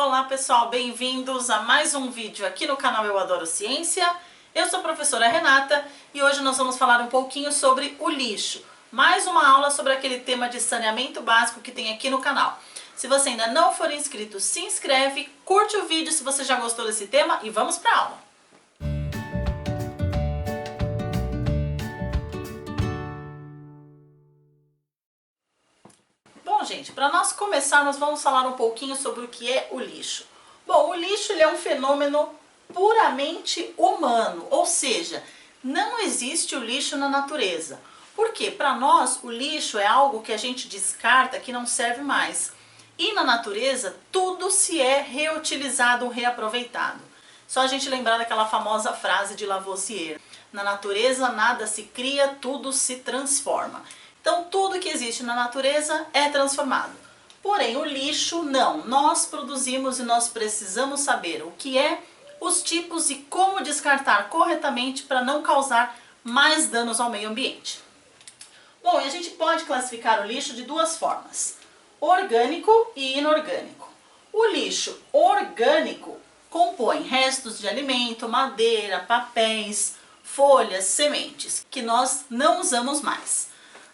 Olá pessoal, bem-vindos a mais um vídeo aqui no canal Eu Adoro Ciência. Eu sou a professora Renata e hoje nós vamos falar um pouquinho sobre o lixo. Mais uma aula sobre aquele tema de saneamento básico que tem aqui no canal. Se você ainda não for inscrito, se inscreve, curte o vídeo se você já gostou desse tema e vamos para a aula. Bom, gente, para nós começarmos, vamos falar um pouquinho sobre o que é o lixo. Bom, o lixo ele é um fenômeno puramente humano, ou seja, não existe o lixo na natureza. Por quê? Para nós, o lixo é algo que a gente descarta, que não serve mais. E na natureza, tudo se é reutilizado, reaproveitado. Só a gente lembrar daquela famosa frase de Lavoisier: na natureza nada se cria, tudo se transforma. Então tudo que existe na natureza é transformado. Porém o lixo não, nós produzimos e nós precisamos saber o que é, os tipos e como descartar corretamente para não causar mais danos ao meio ambiente. Bom, e a gente pode classificar o lixo de duas formas: orgânico e inorgânico. O lixo orgânico compõe restos de alimento, madeira, papéis, folhas, sementes, que nós não usamos mais.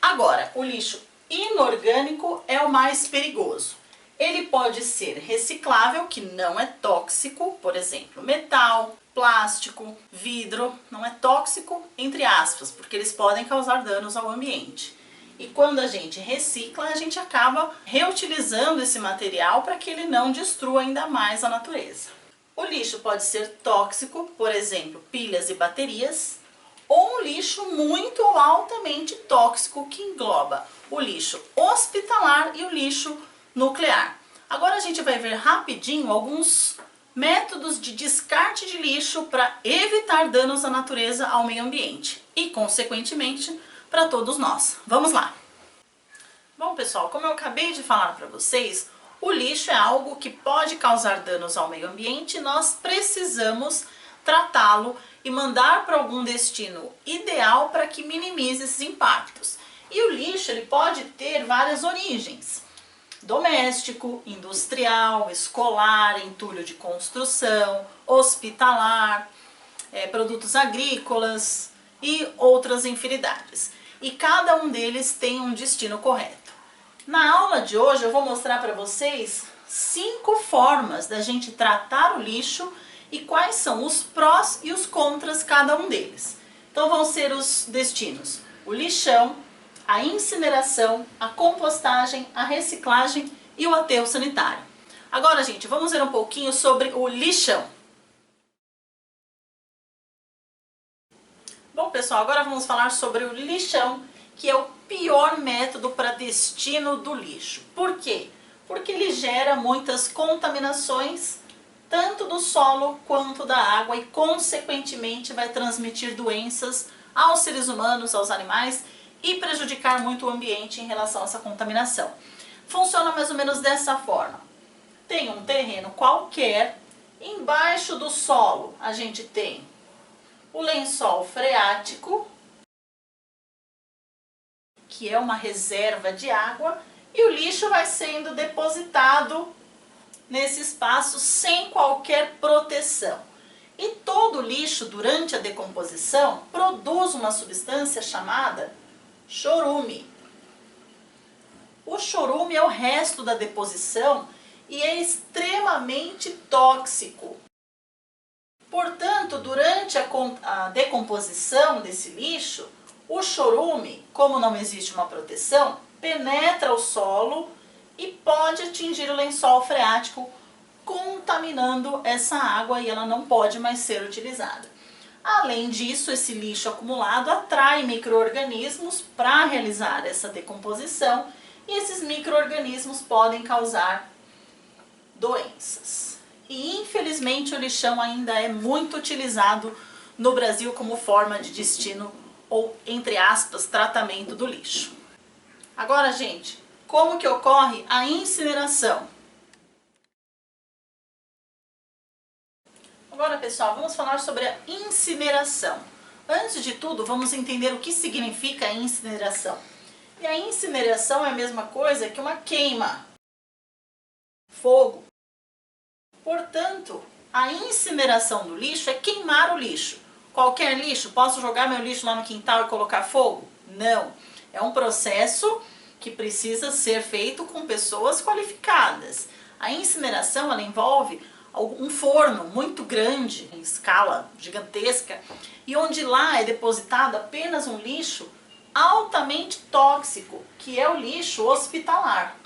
Agora, o lixo inorgânico é o mais perigoso. Ele pode ser reciclável, que não é tóxico, por exemplo, metal, plástico, vidro, não é tóxico, entre aspas, porque eles podem causar danos ao ambiente. E quando a gente recicla, a gente acaba reutilizando esse material para que ele não destrua ainda mais a natureza. O lixo pode ser tóxico, por exemplo, pilhas e baterias, ou um lixo muito altamente tóxico que engloba o lixo hospitalar e o lixo nuclear. Agora a gente vai ver rapidinho alguns métodos de descarte de lixo para evitar danos à natureza, ao meio ambiente e, consequentemente, para todos nós. Vamos lá! Bom, pessoal, como eu acabei de falar para vocês, o lixo é algo que pode causar danos ao meio ambiente e nós precisamos tratá-lo e mandar para algum destino ideal para que minimize esses impactos. E o lixo ele pode ter várias origens: doméstico, industrial, escolar, entulho de construção, hospitalar, produtos agrícolas e outras infinidades. E cada um deles tem um destino correto. Na aula de hoje eu vou mostrar para vocês 5 formas da gente tratar o lixo e quais são os prós e os contras cada um deles. Então vão ser os destinos: o lixão, a incineração, a compostagem, a reciclagem e o aterro sanitário. Agora, gente, vamos ver um pouquinho sobre o lixão. Bom, pessoal, agora vamos falar sobre o lixão, que é o pior método para destino do lixo. Por quê? Porque ele gera muitas contaminações, tanto do solo quanto da água, e consequentemente vai transmitir doenças aos seres humanos, aos animais, e prejudicar muito o ambiente em relação a essa contaminação. Funciona mais ou menos dessa forma: tem um terreno qualquer, embaixo do solo a gente tem o lençol freático, que é uma reserva de água, e o lixo vai sendo depositado nesse espaço sem qualquer proteção. E todo o lixo, durante a decomposição, produz uma substância chamada chorume. O chorume é o resto da deposição e é extremamente tóxico. Portanto, durante a decomposição desse lixo, o chorume, como não existe uma proteção, penetra o solo e pode atingir o lençol freático, contaminando essa água, e ela não pode mais ser utilizada. Além disso, esse lixo acumulado atrai micro-organismos para realizar essa decomposição, e esses micro-organismos podem causar doenças. E infelizmente o lixão ainda é muito utilizado no Brasil como forma de destino, ou, entre aspas, tratamento do lixo. Agora, gente, como que ocorre a incineração? Agora, pessoal, vamos falar sobre a incineração. Antes de tudo, vamos entender o que significa a incineração. E a incineração é a mesma coisa que uma queima, fogo. A incineração do lixo é queimar o lixo. Qualquer lixo, posso jogar meu lixo lá no quintal e colocar fogo? Não. É um processo que precisa ser feito com pessoas qualificadas. A incineração, ela envolve um forno muito grande, em escala gigantesca, e onde lá é depositado apenas um lixo altamente tóxico, que é o lixo hospitalar,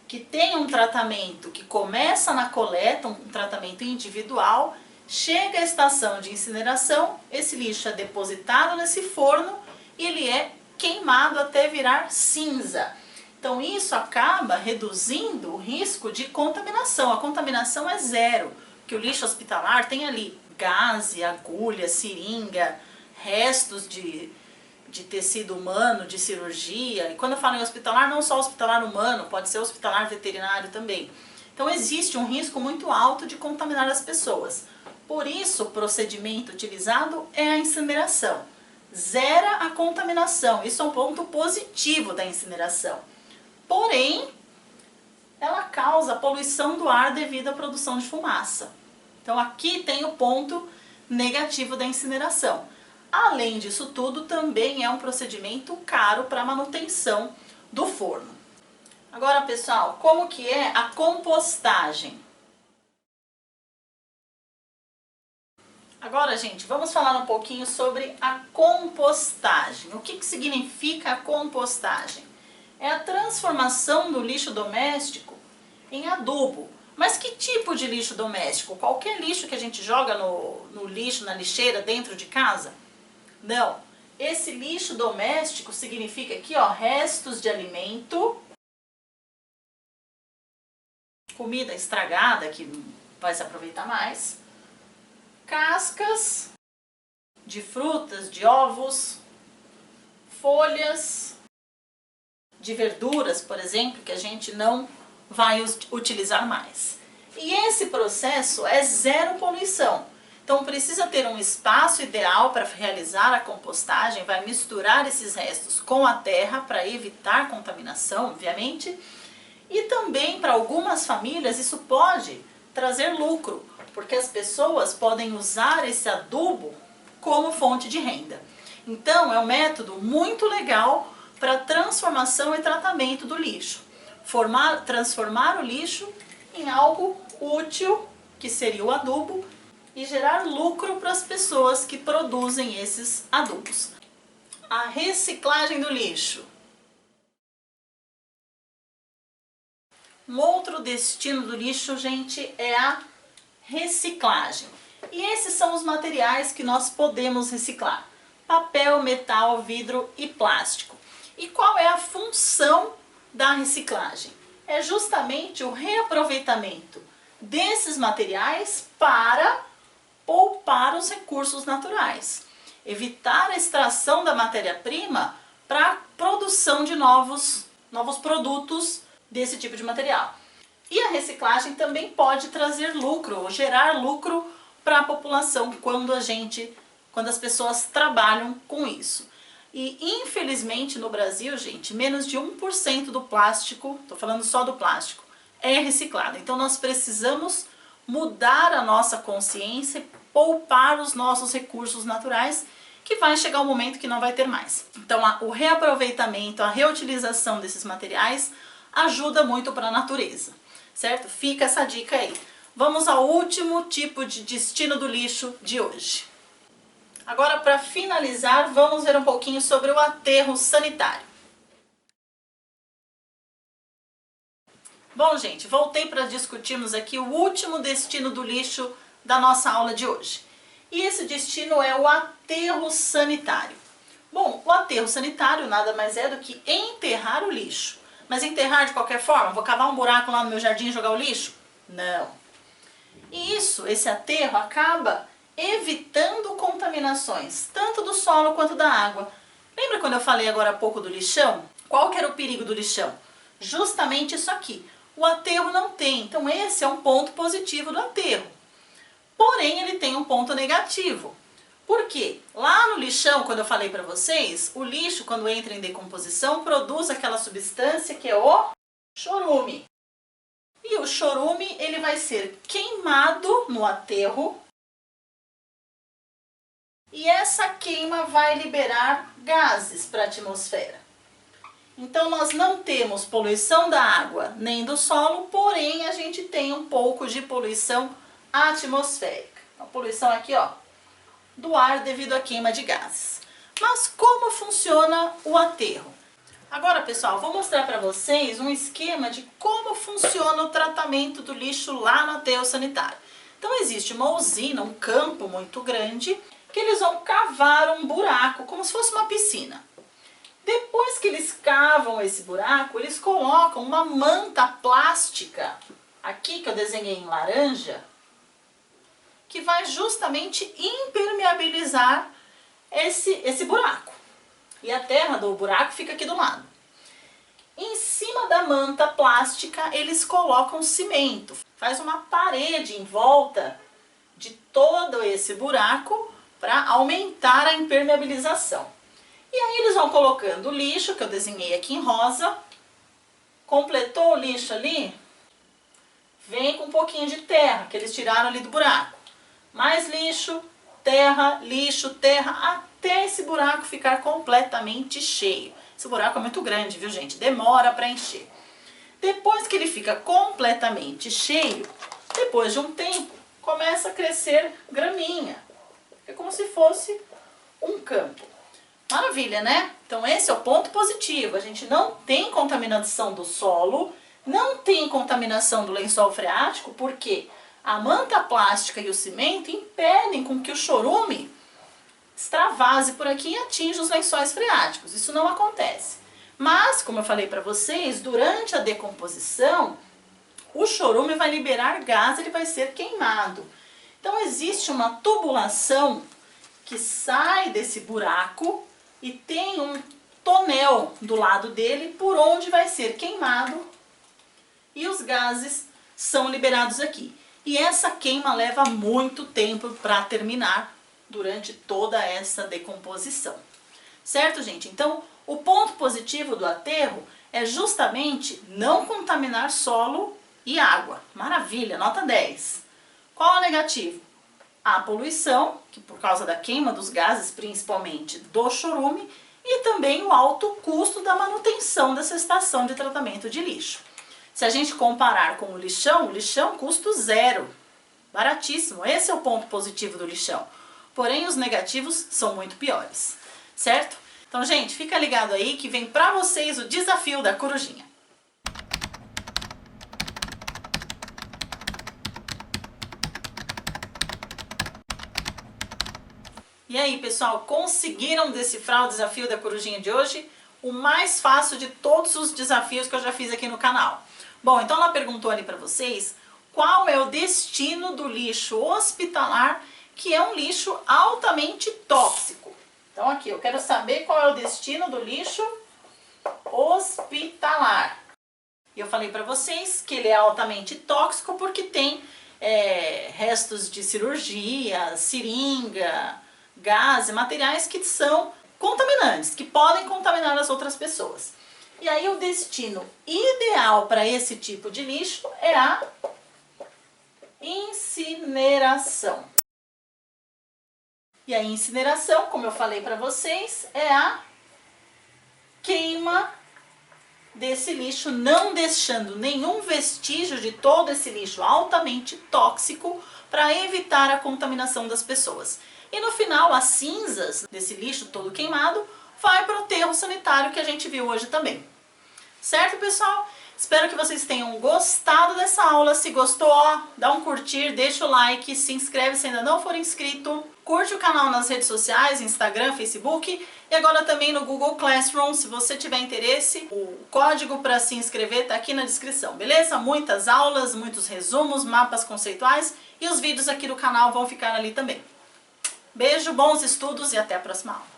que tem um tratamento que começa na coleta, um tratamento individual, chega à estação de incineração, esse lixo é depositado nesse forno e ele é queimado até virar cinza. Então isso acaba reduzindo o risco de contaminação. A contaminação é zero, porque o lixo hospitalar tem ali gaze, agulha, seringa, restos de tecido humano, de cirurgia. E quando eu falo em hospitalar, não só hospitalar humano, pode ser hospitalar veterinário também. Então existe um risco muito alto de contaminar as pessoas. Por isso o procedimento utilizado é a incineração. Zera a contaminação, isso é um ponto positivo da incineração. Porém, ela causa poluição do ar devido à produção de fumaça. Então aqui tem o ponto negativo da incineração. Além disso tudo, também é um procedimento caro para a manutenção do forno. Agora, pessoal, como que é a compostagem? Agora, gente, vamos falar um pouquinho sobre a compostagem. O que significa a compostagem? É a transformação do lixo doméstico em adubo. Mas que tipo de lixo doméstico? Qualquer lixo que a gente joga no lixo, na lixeira, dentro de casa? Não. Esse lixo doméstico significa aqui, ó, restos de alimento, comida estragada que não vai se aproveitar mais, cascas de frutas, de ovos, folhas de verduras, por exemplo, que a gente não vai utilizar mais. E esse processo é zero poluição. Então precisa ter um espaço ideal para realizar a compostagem, vai misturar esses restos com a terra para evitar contaminação, obviamente. E também para algumas famílias isso pode trazer lucro, porque as pessoas podem usar esse adubo como fonte de renda. Então é um método muito legal para transformação e tratamento do lixo. Transformar o lixo em algo útil, que seria o adubo, e gerar lucro para as pessoas que produzem esses adubos. A reciclagem do lixo. Um outro destino do lixo, gente, é a reciclagem. E esses são os materiais que nós podemos reciclar: papel, metal, vidro e plástico. E qual é a função da reciclagem? É justamente o reaproveitamento desses materiais para poupar os recursos naturais, evitar a extração da matéria-prima para a produção de novos produtos desse tipo de material. E a reciclagem também pode trazer lucro, ou gerar lucro para a população quando as pessoas trabalham com isso. E infelizmente no Brasil, gente, menos de 1% do plástico, estou falando só do plástico, é reciclado. Então nós precisamos mudar a nossa consciência e poupar os nossos recursos naturais, que vai chegar um momento que não vai ter mais. Então o reaproveitamento, a reutilização desses materiais ajuda muito para a natureza, certo? Fica essa dica aí. Vamos ao último tipo de destino do lixo de hoje. Agora, para finalizar, vamos ver um pouquinho sobre o aterro sanitário. Bom, gente, voltei para discutirmos aqui o último destino do lixo da nossa aula de hoje. E esse destino é o aterro sanitário. Bom, o aterro sanitário nada mais é do que enterrar o lixo. Mas enterrar de qualquer forma? Vou cavar um buraco lá no meu jardim e jogar o lixo? Não. E esse aterro acaba evitando contaminações, tanto do solo quanto da água. Lembra quando eu falei agora há pouco do lixão? Qual que era o perigo do lixão? Justamente isso aqui. O aterro não tem, então esse é um ponto positivo do aterro. Porém, ele tem um ponto negativo. Por quê? Lá no lixão, quando eu falei para vocês, o lixo, quando entra em decomposição, produz aquela substância que é o chorume. E o chorume ele vai ser queimado no aterro e essa queima vai liberar gases para a atmosfera. Então nós não temos poluição da água nem do solo, porém a gente tem um pouco de poluição atmosférica. A poluição aqui, ó, do ar devido à queima de gases. Mas como funciona o aterro? Agora, pessoal, vou mostrar para vocês um esquema de como funciona o tratamento do lixo lá no aterro sanitário. Então existe uma usina, um campo muito grande, que eles vão cavar um buraco, como se fosse uma piscina. Depois que eles cavam esse buraco, eles colocam uma manta plástica, aqui que eu desenhei em laranja, que vai justamente impermeabilizar esse buraco. E a terra do buraco fica aqui do lado. Em cima da manta plástica, eles colocam cimento. Faz uma parede em volta de todo esse buraco para aumentar a impermeabilização. E aí eles vão colocando o lixo, que eu desenhei aqui em rosa. Completou o lixo ali, vem com um pouquinho de terra, que eles tiraram ali do buraco. Mais lixo, terra, até esse buraco ficar completamente cheio. Esse buraco é muito grande, viu, gente? Demora para encher. Depois que ele fica completamente cheio, depois de um tempo, começa a crescer graminha. É como se fosse um campo. Maravilha, né? Então esse é o ponto positivo. A gente não tem contaminação do solo, não tem contaminação do lençol freático, porque a manta plástica e o cimento impedem com que o chorume extravase por aqui e atinja os lençóis freáticos. Isso não acontece. Mas, como eu falei para vocês, durante a decomposição, o chorume vai liberar gás, ele vai ser queimado. Então existe uma tubulação que sai desse buraco e tem um tonel do lado dele por onde vai ser queimado e os gases são liberados aqui. E essa queima leva muito tempo para terminar durante toda essa decomposição. Certo, gente? Então, o ponto positivo do aterro é justamente não contaminar solo e água. Maravilha, nota 10. Qual é o negativo? A poluição, que por causa da queima dos gases, principalmente do chorume, e também o alto custo da manutenção dessa estação de tratamento de lixo. Se a gente comparar com o lixão custo zero, baratíssimo. Esse é o ponto positivo do lixão. Porém, os negativos são muito piores, certo? Então, gente, fica ligado aí que vem pra vocês o desafio da corujinha. E aí, pessoal, conseguiram decifrar o desafio da corujinha de hoje? O mais fácil de todos os desafios que eu já fiz aqui no canal. Bom, então ela perguntou ali pra vocês qual é o destino do lixo hospitalar, que é um lixo altamente tóxico. Então aqui, eu quero saber qual é o destino do lixo hospitalar. E eu falei pra vocês que ele é altamente tóxico porque tem restos de cirurgia, seringa, gás, materiais que são contaminantes, que podem contaminar as outras pessoas. E aí o destino ideal para esse tipo de lixo é a incineração. E a incineração, como eu falei para vocês, é a queima desse lixo, não deixando nenhum vestígio de todo esse lixo altamente tóxico para evitar a contaminação das pessoas. E no final, as cinzas desse lixo todo queimado vai para o aterro sanitário que a gente viu hoje também. Certo, pessoal? Espero que vocês tenham gostado dessa aula. Se gostou, ó, dá um curtir, deixa o like, se inscreve se ainda não for inscrito. Curte o canal nas redes sociais, Instagram, Facebook e agora também no Google Classroom. Se você tiver interesse, o código para se inscrever está aqui na descrição, beleza? Muitas aulas, muitos resumos, mapas conceituais e os vídeos aqui do canal vão ficar ali também. Beijo, bons estudos e até a próxima aula.